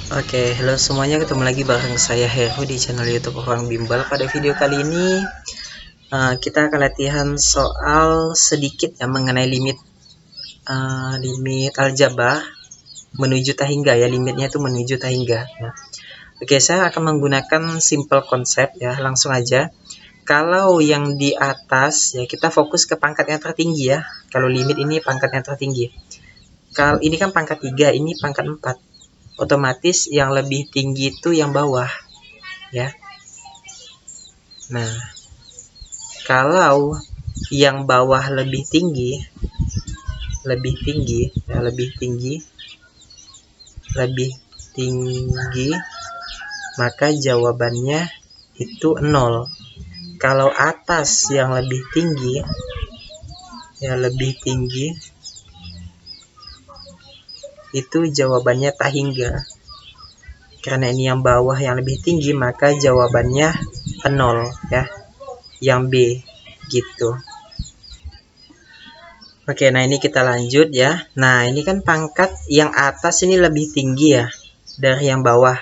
Oke, halo semuanya, ketemu lagi bareng saya Heru di channel YouTube Orang Bimbel. Pada video kali ini kita akan latihan soal sedikit ya mengenai limit aljabar menuju tahingga ya, limitnya itu menuju tahingga. Nah, oke, saya akan menggunakan simple konsep ya, langsung aja. Kalau yang di atas ya kita fokus ke pangkat yang tertinggi ya. Kalau limit ini pangkat yang tertinggi. Kalau ini kan pangkat 3, ini pangkat 4. Otomatis yang lebih tinggi itu yang bawah ya. Nah, kalau yang bawah lebih tinggi, maka jawabannya itu 0. Kalau atas yang lebih tinggi, itu jawabannya tahingga. Karena ini yang bawah yang lebih tinggi, maka jawabannya 0 ya. Yang B gitu. Oke, nah ini kita lanjut ya. Nah, ini kan pangkat yang atas ini lebih tinggi ya dari yang bawah.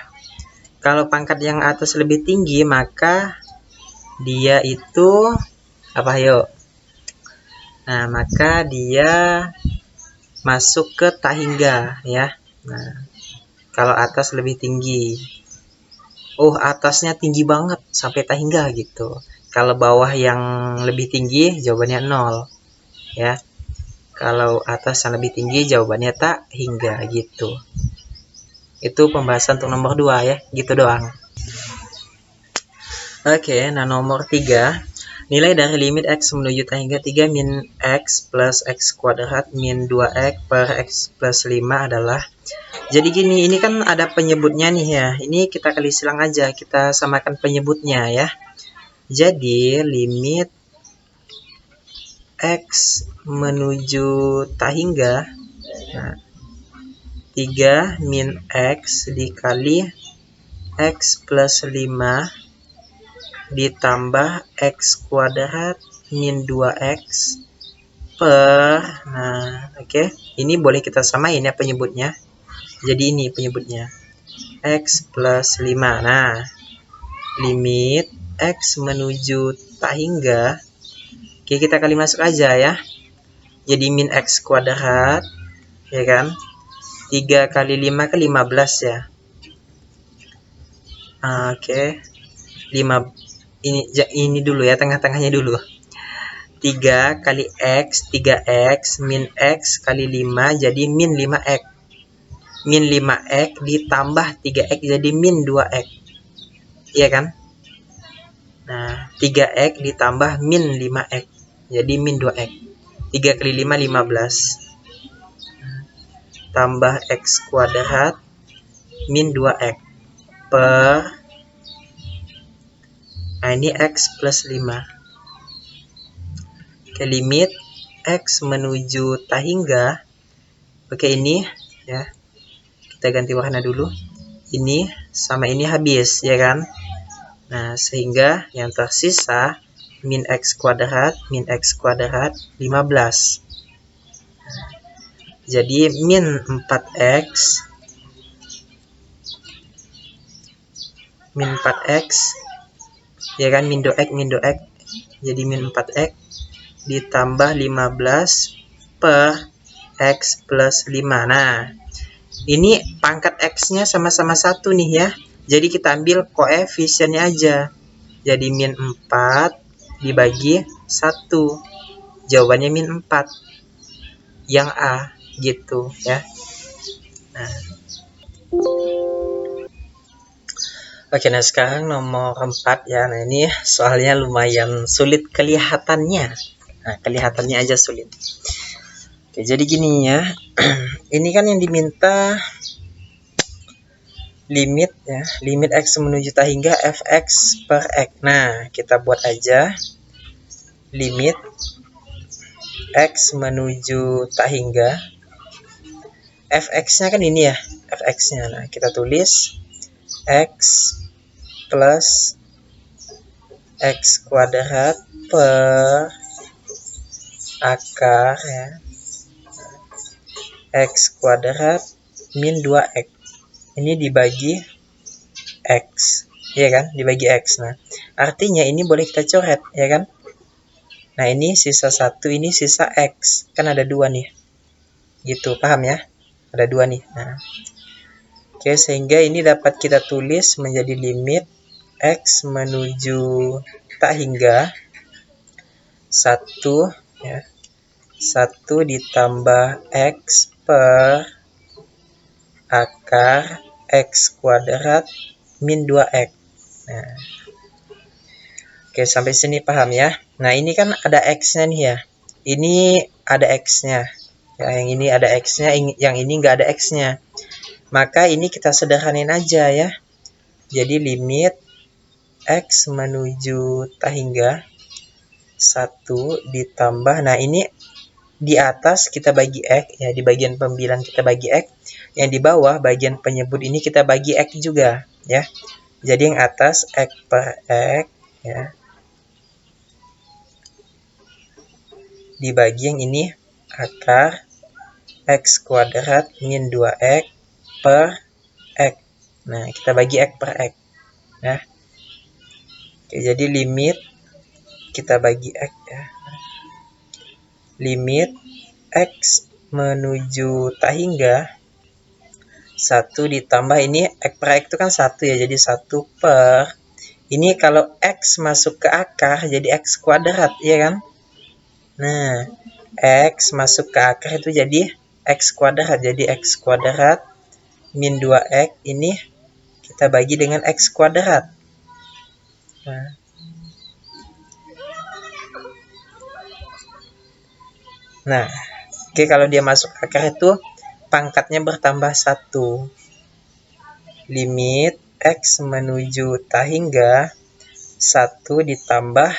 Kalau pangkat yang atas lebih tinggi, maka dia itu apa, yuk? Nah, maka dia masuk ke tahingga ya. Nah, kalau atas lebih tinggi. Oh, atasnya tinggi banget sampai tahingga gitu. Kalau bawah yang lebih tinggi, jawabannya 0 ya. Kalau atas yang lebih tinggi, jawabannya tak hingga gitu. Itu pembahasan untuk nomor 2 ya, gitu doang. Oke, nah nomor 3. Nilai dari limit X menuju tahingga 3 min X plus X kuadrat min 2X per X plus 5 adalah. Jadi gini, ini kan ada penyebutnya nih ya. Ini kita kali silang aja, kita samakan penyebutnya ya. Jadi limit X menuju tahingga, nah, 3 min X dikali X plus 5 ditambah X kuadrat min 2X per, nah oke, ini boleh kita samain ya penyebutnya. Jadi ini penyebutnya X plus 5. Nah, limit X menuju tahingga, oke, kita kali masuk aja ya. Jadi min X kuadrat ya kan, 3 kali 5 ke 15 ya. Oke, 5 ini dulu ya, tengah-tengahnya dulu. 3 kali X, 3X min X kali 5 jadi min 5X. Min 5X ditambah 3X jadi min 2X. Iya kan? Nah, 3X ditambah min 5X jadi min 2X. 3 kali 5, 15. Tambah X kuadrat min 2X per, nah ini X plus 5. Oke, limit X menuju tahingga. Oke, ini ya, kita ganti warna dulu. Ini sama ini habis ya kan. Nah, sehingga yang tersisa min X kuadrat 15. Jadi min 4X ya kan, min 2X jadi min 4X ditambah 15 per X plus 5. Nah, ini pangkat X-nya sama-sama 1 nih ya. Jadi kita ambil koefisiennya aja. Jadi min 4 dibagi 1. Jawabannya min 4. Yang A gitu ya. Nah. Oke, nah sekarang nomor 4 ya. Nah, ini soalnya lumayan sulit kelihatannya. Nah, kelihatannya aja sulit. Oke, jadi gini ya. Ini kan yang diminta limit ya, limit X menuju tahingga fx per X. Nah, kita buat aja limit X menuju tahingga, fx-nya kan ini ya, fx-nya. Nah, kita tulis X plus X kuadrat per akar ya, X kuadrat min 2X. ini dibagi X, ya kan, dibagi X. Nah, artinya ini boleh kita coret, ya kan. Nah, ini sisa 1, ini sisa X, kan ada 2 nih, gitu, paham ya, ada 2 nih. Nah, oke, sehingga ini dapat kita tulis menjadi limit X menuju tak hingga 1, ya, 1 ditambah X per akar X kuadrat min 2X. Nah, oke, sampai sini paham ya. Nah, ini kan ada X-nya nih ya. Ini ada X-nya. Ya, yang ini ada X-nya, yang ini nggak ada X-nya. Maka ini kita sederhanain aja ya. Jadi limit X menuju tak hingga 1 ditambah, nah ini di atas kita bagi X, ya, di bagian pembilang kita bagi X. Yang di bawah bagian penyebut ini kita bagi X juga, ya. Jadi yang atas X per X, ya, dibagi yang ini akar X kuadrat min 2X per X. Nah, kita bagi X per X, ya. Oke, jadi limit kita bagi X, ya. Limit X menuju tak hingga 1 ditambah ini X per X itu kan 1 ya, jadi 1 per ini kalau X masuk ke akar jadi X kuadrat, ya kan. Nah, X masuk ke akar itu jadi X kuadrat, jadi X kuadrat min 2X ini kita bagi dengan X kuadrat. Nah, oke, kalau dia masuk akar itu pangkatnya bertambah 1. Limit X menuju tak hingga 1 ditambah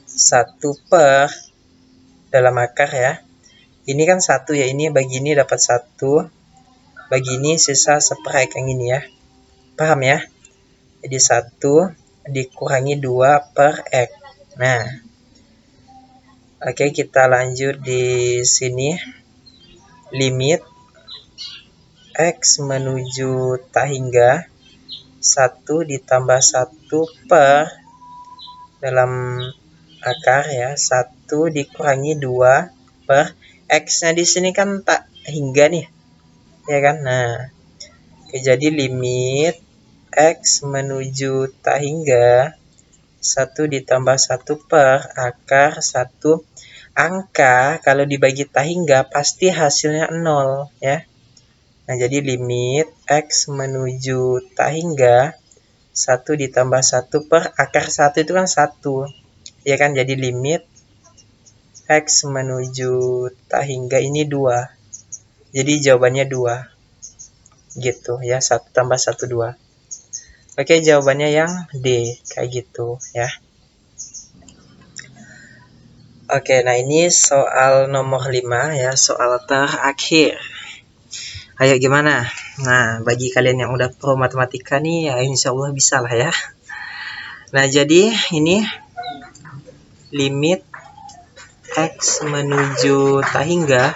1 per dalam akar, ya. Ini kan 1 ya, ini bagi ini dapat 1. Bagi ini sisa seperek yang ini ya. Paham ya? Jadi 1 dikurangi 2 per X. Nah, oke, kita lanjut di sini. Limit X menuju tak hingga 1 ditambah 1 per dalam akar, ya, 1 dikurangi 2 per X-nya di sini kan tak hingga nih, ya kan. Nah, oke, jadi limit X menuju tak hingga 1 ditambah 1 per akar 1. Angka kalau dibagi tak hingga pasti hasilnya 0, ya. Nah, jadi limit X menuju tak hingga 1 ditambah 1 per akar 1 itu kan 1, ya kan. Jadi limit X menuju tak hingga ini 2. Jadi jawabannya 2. Gitu ya, 1 tambah 1, 2. Oke, jawabannya yang D, kayak gitu ya. Oke, nah ini soal nomor 5 ya, soal terakhir. Ayo gimana? Nah, bagi kalian yang udah pro matematika nih, ya insya Allah bisa lah ya. Nah, jadi ini limit X menuju tak hingga.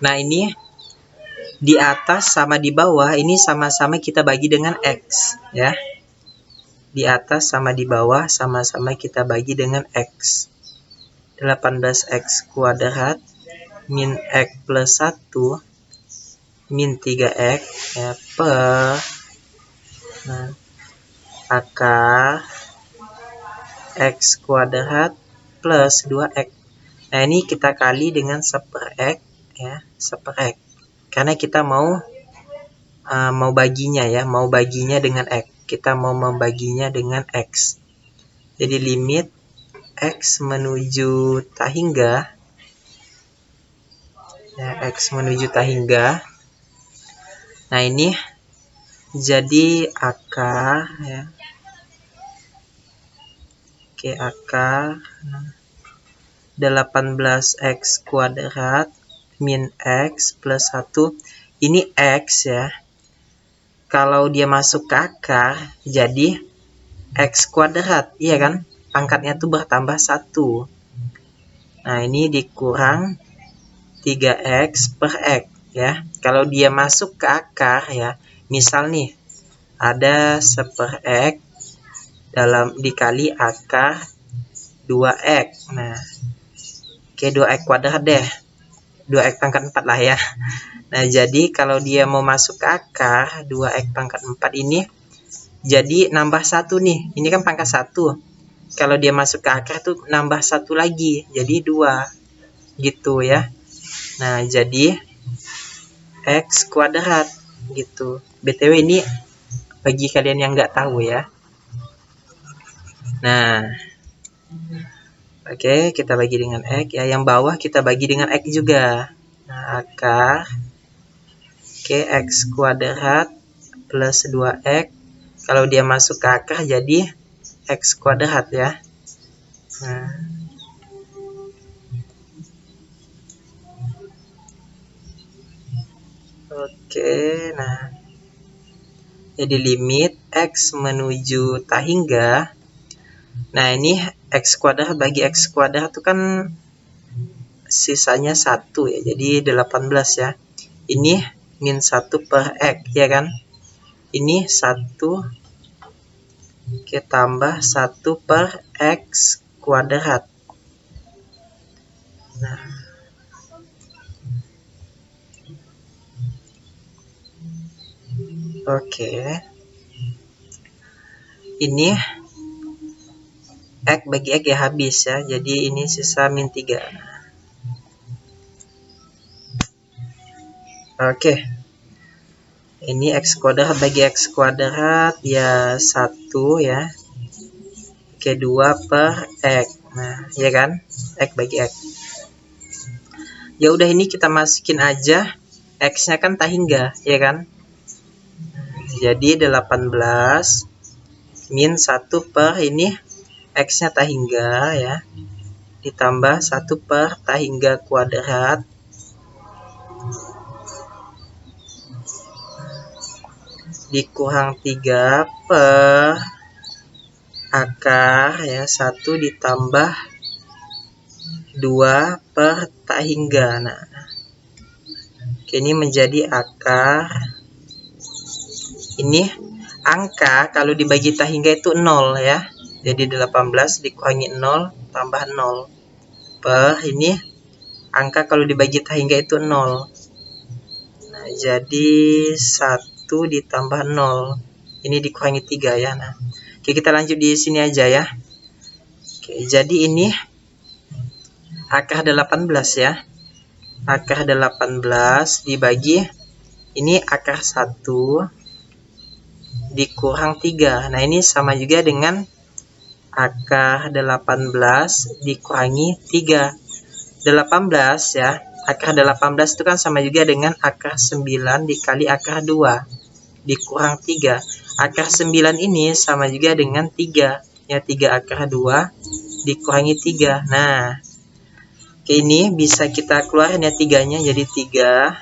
Nah, ini di atas sama di bawah ini sama-sama kita bagi dengan X, ya. Di atas sama di bawah sama-sama kita bagi dengan X. 18X kuadrat min X plus 1 min 3X, ya, per akar X kuadrat plus 2X. Nah, ini kita kali dengan seper-X, ya, seper-X. Karena kita mau baginya, ya, mau baginya dengan X. Kita mau membaginya dengan X. Jadi limit X menuju tak hingga, ya, X menuju tak hingga. Nah, ini jadi akar, ya. Oke, akar 18X kuadrat min X plus 1. Ini X, ya. Kalau dia masuk ke akar jadi X kuadrat, iya kan? Pangkatnya tuh bertambah 1. Nah, ini dikurang 3X per X, ya. Kalau dia masuk ke akar ya, misal nih ada 1/x dalam dikali akar 2x. Nah, oke, 2x kuadrat deh. 2x pangkat 4 lah ya. Nah, jadi kalau dia mau masuk ke akar 2x pangkat 4 ini, jadi nambah 1 nih. Ini kan pangkat 1. Kalau dia masuk ke akar tuh nambah 1 lagi, jadi 2. Gitu ya. Nah, jadi x kuadrat gitu. BTW ini bagi kalian yang nggak tahu ya. Nah, oke, kita bagi dengan x ya. Yang bawah kita bagi dengan x juga. Nah, akar oke, x kuadrat plus 2x. Kalau dia masuk ke akar jadi x kuadrat ya. Nah, oke, nah jadi limit x menuju tak hingga. Nah, ini x kuadrat bagi x kuadrat itu kan sisanya 1 ya, jadi 18 ya. Ini min 1/x ya kan. Ini 1 kita tambah 1/x kuadrat. Nah, oke. Ini x bagi x ya habis ya. Jadi ini sisa min 3. Oke. Ini x kuadrat bagi x kuadrat ya 1 ya. Oke, 2/x. Nah, ya kan? X bagi x. Ya udah, ini kita masukin aja. X-nya kan tak hingga, ya kan? Jadi 18 min 1 per ini x-nya tak hingga ya. Ditambah 1 per tak hingga kuadrat. Dikurang 3 per akar ya, 1 ditambah 2 per tak hingga. Nah, ini menjadi akar. Ini angka kalau dibagi tak hingga itu 0 ya. Jadi 18 dikurangi 0 tambah 0 per ini angka kalau dibagi tak hingga itu 0. Nah, jadi 1 ditambah 0. Ini dikurangi 3 ya. Nah, oke, kita lanjut di sini aja ya. Oke, jadi ini akar 18 ya. Akar 18 dibagi ini akar 1 dikurang 3. Nah, ini sama juga dengan akar 18 dikurangi 3. 18 ya. Akar 18 itu kan sama juga dengan akar 9 dikali akar 2 dikurang 3. Akar 9 ini sama juga dengan 3. Ya, 3 akar 2 dikurangi 3. Nah, ini bisa kita keluarin ya 3-nya, jadi 3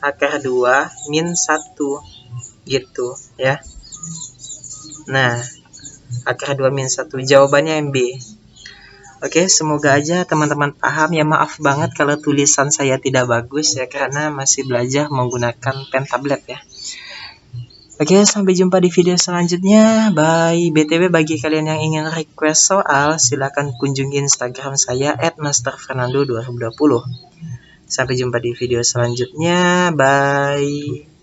akar 2 min 1 gitu ya. Nah, akar 2 min 1 jawabannya yang B. Oke, semoga aja teman-teman paham ya. Maaf banget kalau tulisan saya tidak bagus ya, karena masih belajar menggunakan pen tablet ya. Oke, sampai jumpa di video selanjutnya. Bye. BTW bagi kalian yang ingin request soal, silakan kunjungi Instagram saya @masterfernando2020. Sampai jumpa di video selanjutnya. Bye.